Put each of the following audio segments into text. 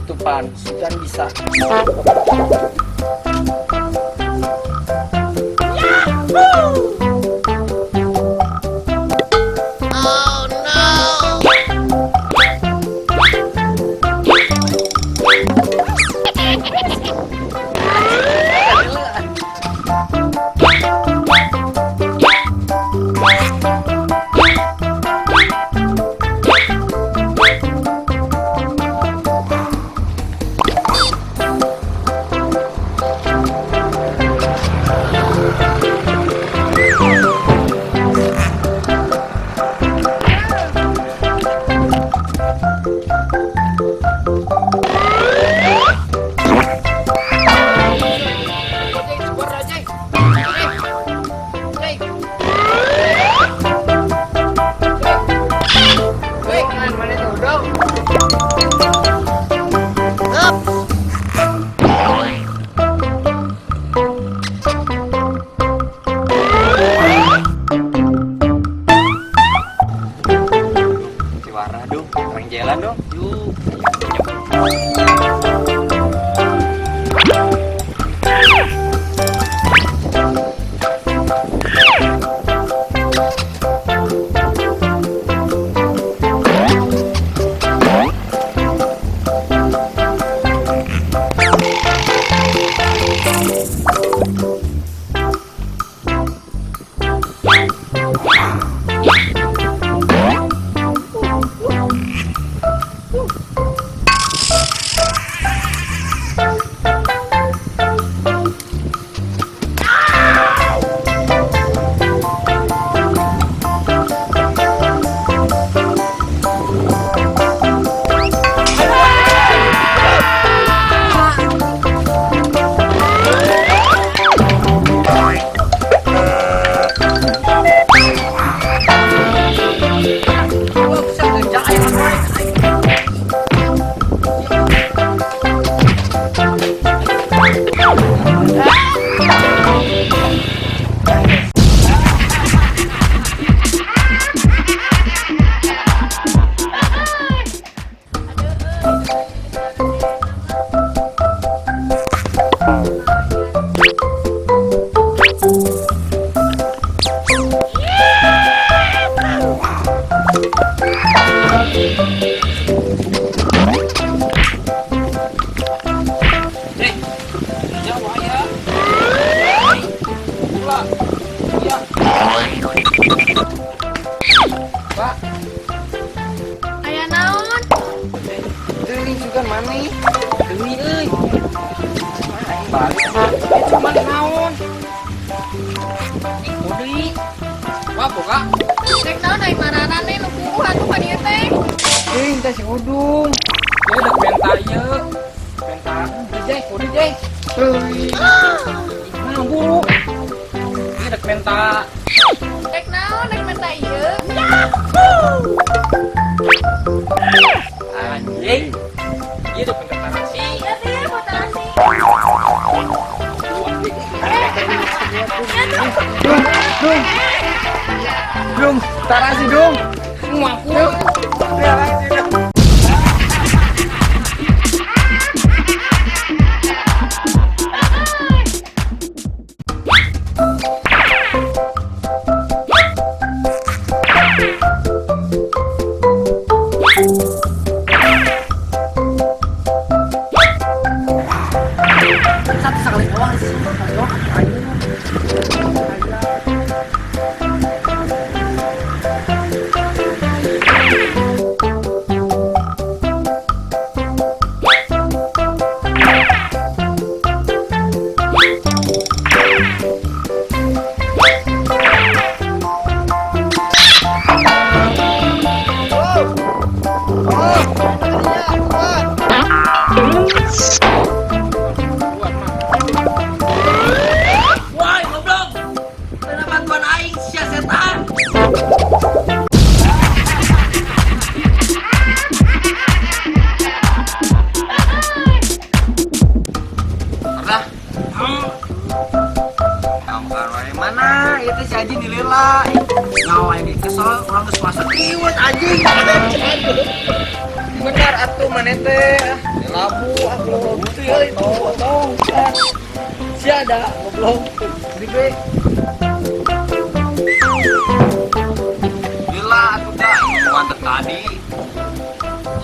tuh pan, sudah bisa. Jalan dong, yuk. Aya naon? Teuing juga mana? Teuing euy. Balik. Cuma naon? Ikuti. Wah, boga. Rek naon ai mararane nu kuuh atuh ka dieu teh? Teuing teh si Udung. Dia udah penta ieu. Penta. Jeh, kudu jeh. Teuing. Nah, Bu. Dia udah penta. Rek naon rek menta ieu? Anjing. Dia udah penta nasi. Iya teh, foto nasi. Dung, tarasi Dung. Ngaku. Tarasi Dung. Satu sekali doang sih. Mana itu si Aji dilela ngawa yang kesel orang geus puasa kiwet anjing bener atuh maneh teh labu euy, tong. Si ada goblok. Di gue. Gila atuh dah, mantet tadi.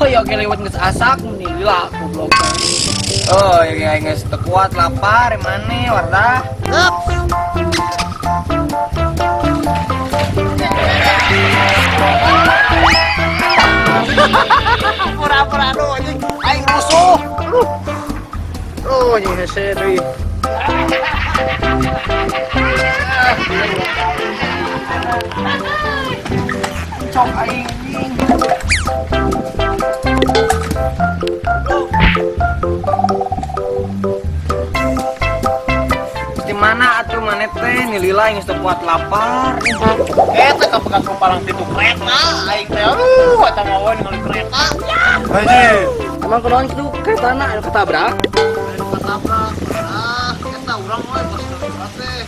Oh ya oke lewat geus asak nih lila goblok. Oh, ya geus teu kuat lapar emane Wardah. Pura-pura aduh anjing aing rusuh. Anjing hese deui. Cok aing anjing. Di mana atuh maneh teh nilila geus teu kuat lapar. Eta kapegat palang pintu kereta aing teh aduh eta ngawan ningali kereta. Anjing. Emang kunaon kitu ketana anu ketabrak? Ketabrak. Eta urang we pas ketabrak teh.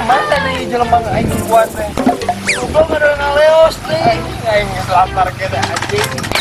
Mana nih jelema aing buat teh. Goblok ada ngaleos teh. Aing geus lapar kena anjing.